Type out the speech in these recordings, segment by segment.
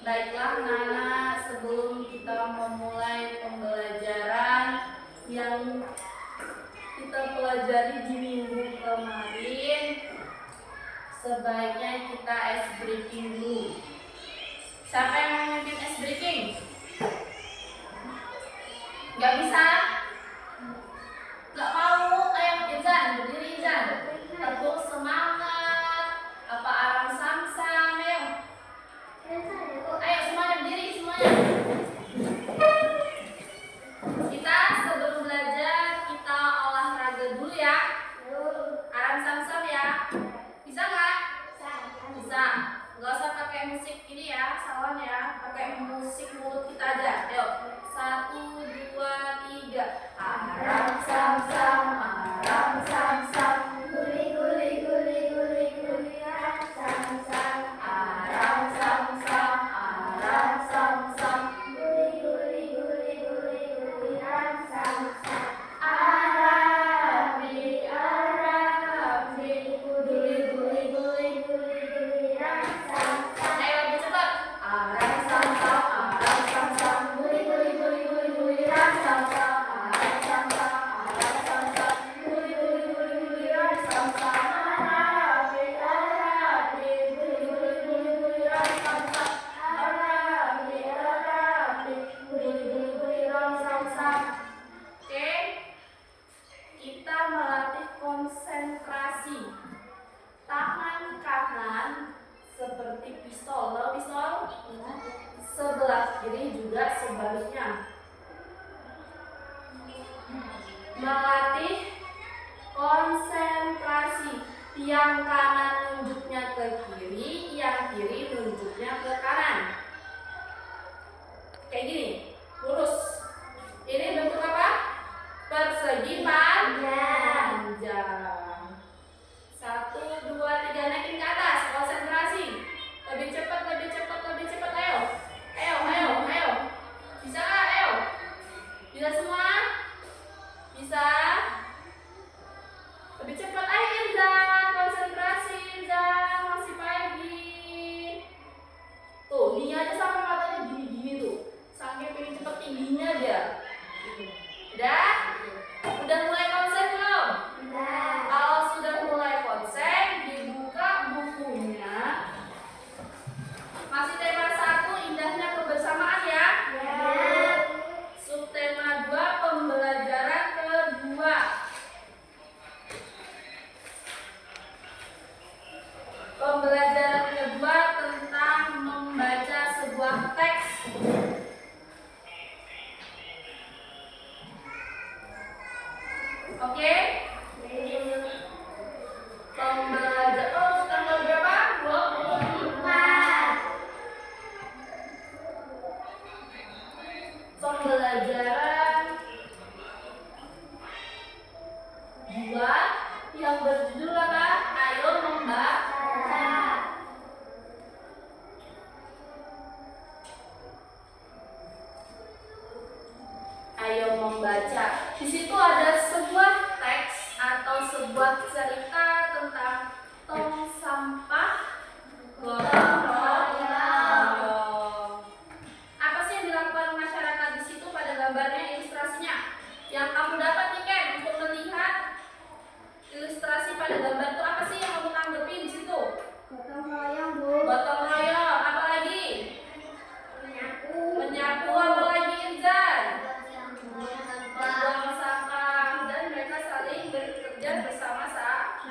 Baiklah Nana, sebelum kita memulai pembelajaran yang kita pelajari di minggu kemarin, sebaiknya kita ice breaking dulu. Siapa yang mau memimpin ice breaking? Gak bisa? Gak mau? Ayo Izan, berdiri Izan. Tepuk semangat. Apa arang samsam? Ayo. Ayo semuanya berdiri semuanya. Kita sebelum belajar kita olahraga dulu ya. Arang samsam ya. Bisa nggak? Bisa. Nggak usah pakai musik ini ya, salon ya. Pakai musik mulut kita aja. Ayo. 1, 2, 3. Arang samsam, arang samsam. Guli guli guli guli guli arang samsam. Arang samsam, arang samsam. Guli guli guli guli guli arang samsam. Arabi, arabi. Guli guli guli guli guli arang samsam. Ayo lebih cepat. Arang samsam, arang samsam. Guli guli guli guli guli arang samsam. Arang samsam, arang samsam. Guli guli guli guli arang samsam. Arabi, arabi. Guli guli guli guli arang samsam. Arabi, arabi. Guli guli guli arang samsam. Oke, kita melatih konsentrasi. Tangan kanan seperti pistol. Tahu pistol? Sebelah kiri juga sebaliknya. Melatih konsentrasi. Yang kanan nunjuknya ke kiri, yang kiri nunjuknya ke kanan. Kayak gini, lurus. Ini bentuk apa? Persegi panjang. 1, 2, 3, naikin ke atas. Konsentrasi. Lebih cepat, lebih cepat, lebih cepat. Ayo. Ayo, ayo, ayo. Bisa nggak? Ayo. Bisa semua? Bisa? Lebih cepat. Ayo Inzan. Konsentrasi Inzan. Masih pagi. Tuh, gini aja sampai matanya gini-gini tuh. Sampai pengen cepet tingginya aja. Udah? Udah mulai konsen belum? Kalau sudah mulai konsen, dibuka bukunya. Masih tema 1, indahnya kebersamaan ya? Subtema 2, pembelajaran kedua. Pembelajaran kedua tentang membaca sebuah teks. Oke? Pembelajaran tanggal berapa? 24. Pembelajaran 2 yang berjudul apa? Ayo membaca. Ayo membaca. Di situ ada sebuah teks atau sebuah cerita tentang tong sampah gotong royong. Apa sih yang dilakukan masyarakat di situ pada gambarnya, ilustrasinya? Yang kamu dapat nih Ken untuk melihat ilustrasi pada gambar itu apa sih yang kamu tanggapi di situ? Gotong royong, Bu. Gotong royong. Apa lagi? Menyapu. Menyapu. Apa lagi Inzan? Membuang sampah. Dan mereka saling bekerja bersama-sama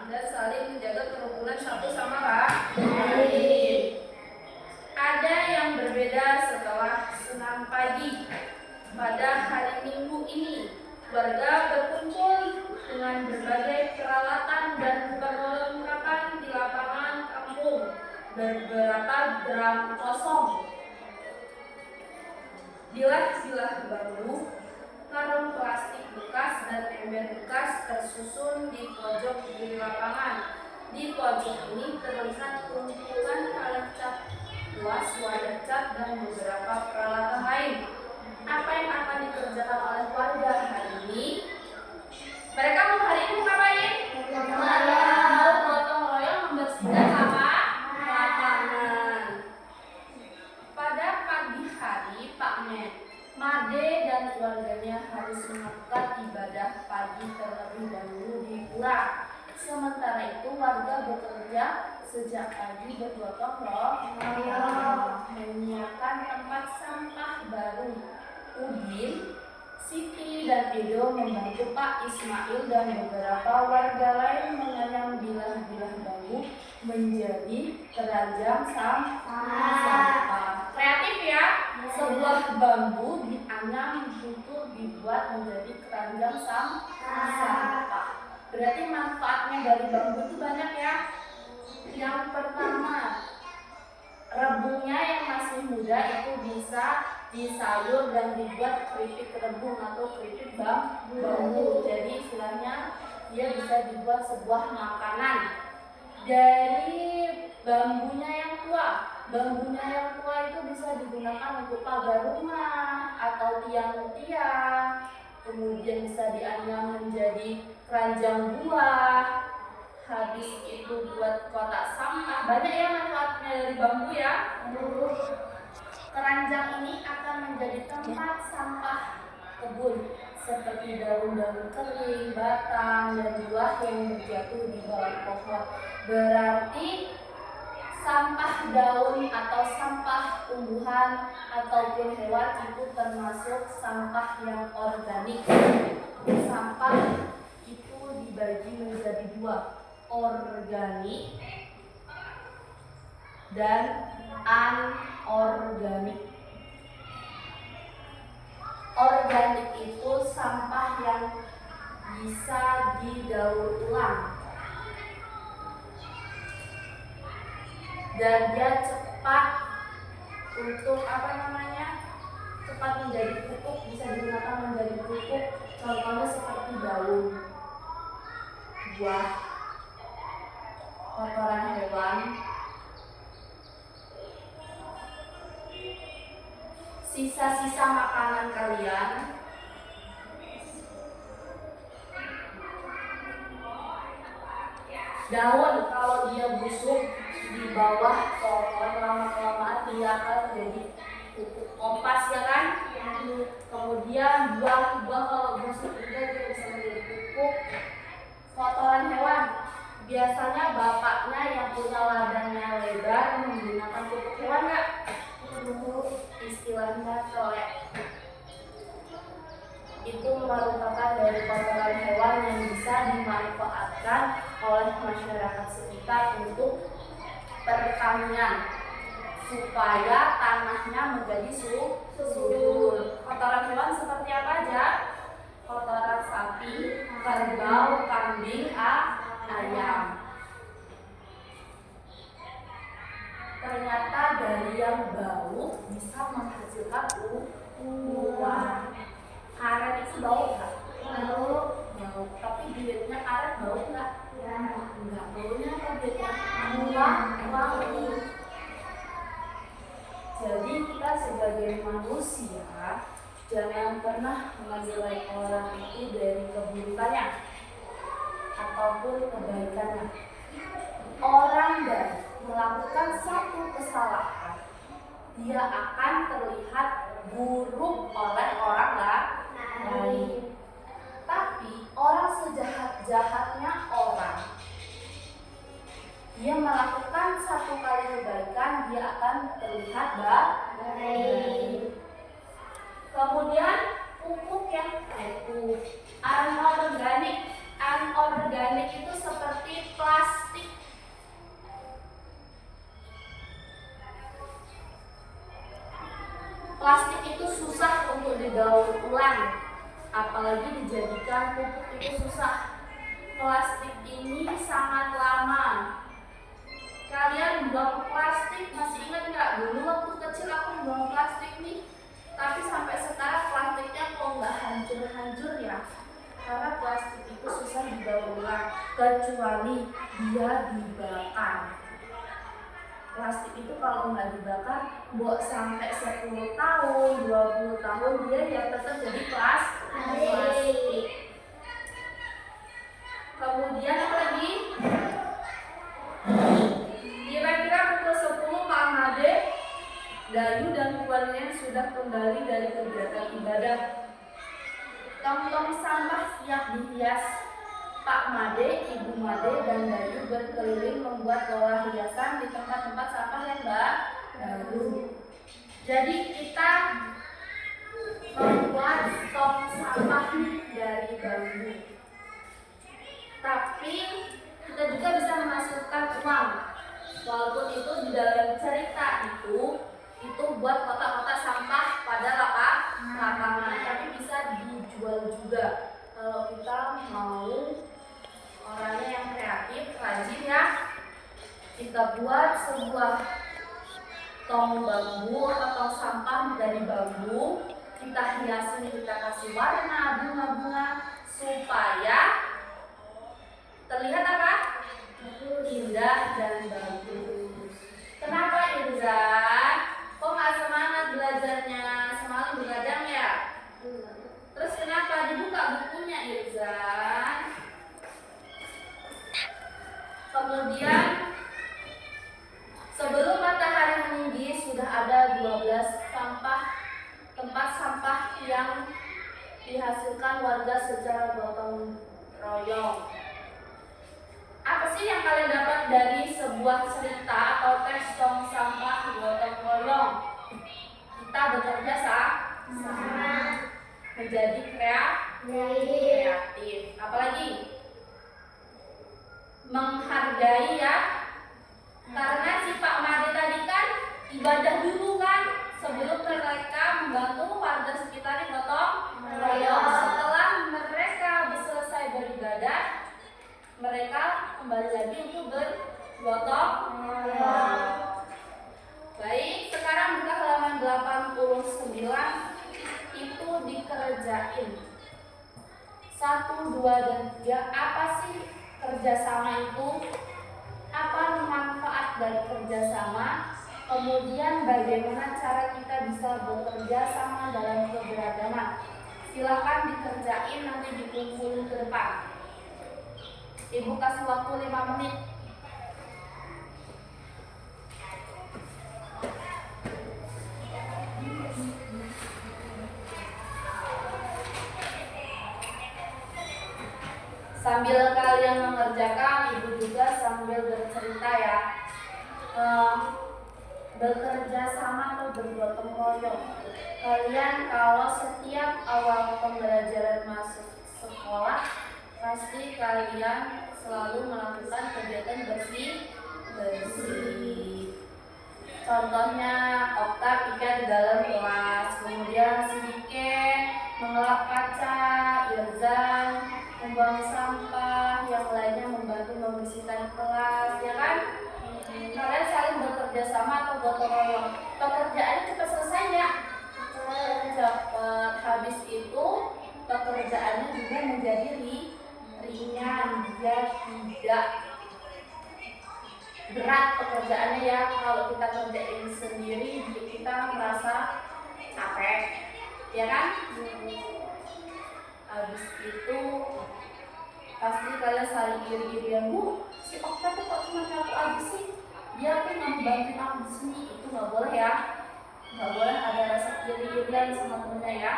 dan saling menjaga kerukunan satu sama lain. Ada yang berbeda setelah senam pagi. Pada hari Minggu ini, warga berkumpul dengan berbagai peralatan dan perlengkapan di lapangan kampung. Beberapa drum kosong, bilah-bilah bambu, karung plastik bekas dan ember bekas tersusun di pojok kiri lapangan. Di pojok ini terlihat kumpulan kaleng cat, kuas, wadah cat, dan beberapa peralatan lain. Apa yang akan dikerjakan oleh warga hari ini? Mereka mau hari ini ngapain? Gotong royong membersihkan lapangan. terlebih dahulu di pura. Sementara itu warga bekerja sejak pagi bergotong royong menyiapkan tempat sampah baru. Udin, Siti, dan Edo membantu Pak Ismail dan beberapa warga lain menganyam bilah-bilah bambu menjadi keranjang sampah. Kreatif ya? Sebuah bambu dianyam untuk dibuat menjadi keranjang sampah. Berarti manfaatnya dari bambu itu banyak ya. Yang pertama, rebungnya yang masih muda itu bisa disayur dan dibuat keripik rebung atau keripik bambu. Jadi istilahnya dia bisa dibuat sebuah makanan. Dari bambunya yang tua itu bisa digunakan untuk pagar rumah atau tiang-tiang. Kemudian bisa dianyam menjadi keranjang buah. Habis itu buat kotak sampah. Banyak ya manfaatnya dari bambu ya. Keranjang ini akan menjadi tempat sampah kebun seperti daun-daun kering, batang, dan buah yang berjatuh di bawah pohon. Berarti sampah daun atau sampah tumbuhan ataupun hewan itu termasuk sampah yang organik. Sampah itu dibagi menjadi dua, organik dan anorganik. Organik itu sampah yang bisa didaur ulang dan dia cepat untuk cepat menjadi pupuk, bisa digunakan menjadi pupuk. Contohnya seperti daun, buah, kotoran hewan, sisa-sisa makanan kalian, daun kalau dia busuk di bawah pohon lama-kelamaan dia akan jadi pupuk kompas ya kan. Kemudian buah kalau busuk juga dia bisa menjadi pupuk. Kotoran hewan biasanya bapaknya yang punya ladangnya lebar menggunakan pupuk hewan nggak? Istilahnya telek. Itu merupakan dari kotoran hewan yang bisa dimanfaatkan oleh masyarakat sekitar untuk pertanian supaya tanahnya menjadi subur. Kotoran hewan seperti apa aja? Kotoran sapi, kerbau, kambing, ayam. Ternyata dari yang bau bisa menghasilkan uang. Karet itu bau nggak? Bau. Tapi duitnya karet bau nggak? Enggak. Baunya apa duitnya? Wangi. Jadi kita sebagai manusia jangan pernah menilai orang itu dari keburukannya ataupun kebaikannya. Orang baik melakukan satu kesalahan, dia akan terlihat buruk oleh orang lain. Tapi orang sejahat-jahatnya orang, dia melakukan satu kali kebaikan, dia akan terlihat baik. Kemudian pupuk yang anorganik. Anorganik itu seperti plastik. Plastik itu susah untuk didaur ulang, apalagi dijadikan pupuk itu susah. Plastik ini sangat lama. Kalian buang plastik, masih ingat nggak? Dulu waktu kecil aku buang plastik nih, tapi sampai sekarang plastiknya kok nggak hancur-hancur ya. Karena plastik itu susah didaur ulang, kecuali dia dibakar. Plastik itu kalau nggak dibakar, buat sampai 10 tahun, 20 tahun dia ya tetap jadi plastik. Kemudian apa lagi? Kira-kira pukul 10 Pak Made, Dayu dan keluarganya sudah kembali dari kegiatan ibadah. Tong-tong sampah siap dihias Pak Made, Ibu Made, dan Dayu berkeliling membuat bola hiasan di tempat-tempat sampah yang baru. Jadi kita membuat tong sampah dari bambu. Tapi kita juga bisa menghasilkan uang. Walaupun itu di dalam cerita itu buat kotak-kotak sampah pada lapangan, tapi bisa dijual juga. Kalau kita mau orangnya yang kreatif, rajin ya, kita buat sebuah tong bambu atau tong sampah dari bambu, kita hiasin, kita kasih warna bunga-bunga supaya terlihat apa? Indah dan bagus. Kenapa Irzan? Kok nggak semangat belajarnya? Semalam begadang ya? Terus kenapa dibuka bukunya Irzan? Kemudian sebelum matahari meninggi sudah ada 12 tempat sampah yang dihasilkan warga secara gotong royong. Apa sih yang kalian dapat dari sebuah cerita atau teks tong sampah gotong royong? Kita bekerja sama, menjadi kreatif. Apalagi menghargai ya. Karena si Pak Made tadi kan ibadah dulu kan sebelum mereka membantu warga sekitarnya gotong royong. Setelah mereka selesai beribadah, mereka kembali lagi untuk bergotong royong. Baik, sekarang buka halaman 89. Itu dikerjain 1, 2, dan 3. Apa sih kerjasama itu? Apa manfaat dari kerjasama? Kemudian bagaimana cara kita bisa bekerja sama dalam keberagaman? Silakan dikerjain, nanti dikumpulin ke depan. Ibu kasih waktu 5 menit. Sambil kalian mengerjakan, ibu juga sambil bercerita ya. Bekerja sama atau bergotong royong. Kalian kalau setiap awal pembelajaran masuk sekolah, pasti kalian selalu melakukan kegiatan bersih. Contohnya Okta piket di dalam kelas, kemudian si Dike mengelap kaca, Irzan membuang sampah, yang lainnya membantu membersihkan kelas, ya kan? Kalian saling bekerja sama atau gotong royong. Pekerjaannya cepat selesai ya? Cepat. Habis itu pekerjaannya juga menjadi ringan, dia tidak berat pekerjaannya ya. Kalau kita kerjain sendiri kita merasa capek, ya kan? Habis itu pasti kalian saling iri-irian, Bu, si Okta tuh kok cuma aku aja sih, dia tuh nggak bantuin aku di sini. Itu nggak boleh ya, nggak boleh ada rasa iri-irian sama temennya ya.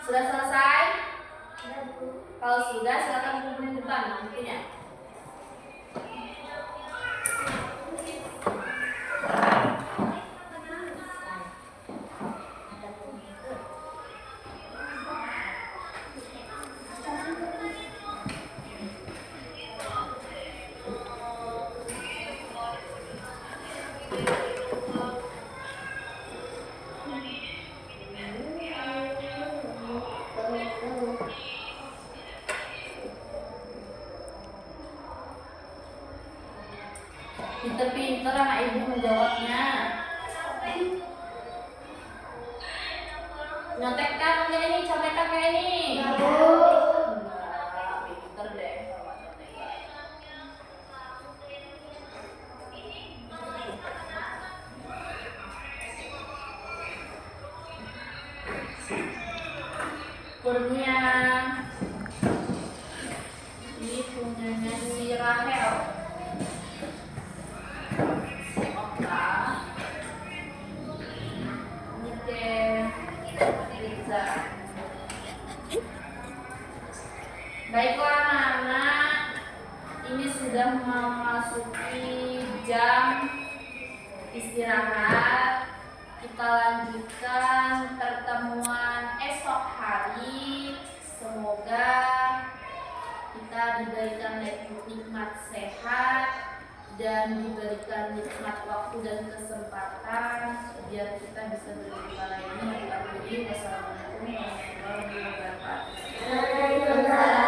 Sudah selesai? Kalau sudah, silakan kumpulin depan bukunya. Pinter-pinter anak ibu menjawabnya. Nyontekkan kayak ini, contekan kayak ini. Enggak, pinter deh sama contekan. Kurnia. Ini punyanya si Rahel. Baiklah. jam istirahat. Kita lanjutkan pertemuan esok hari. Semoga kita diberikan nikmat sehat dan diberikan nikmat waktu dan kesempatan biar kita bisa berjumpa lagi. Wassalamualaikum warahmatullahi wabarakatuh.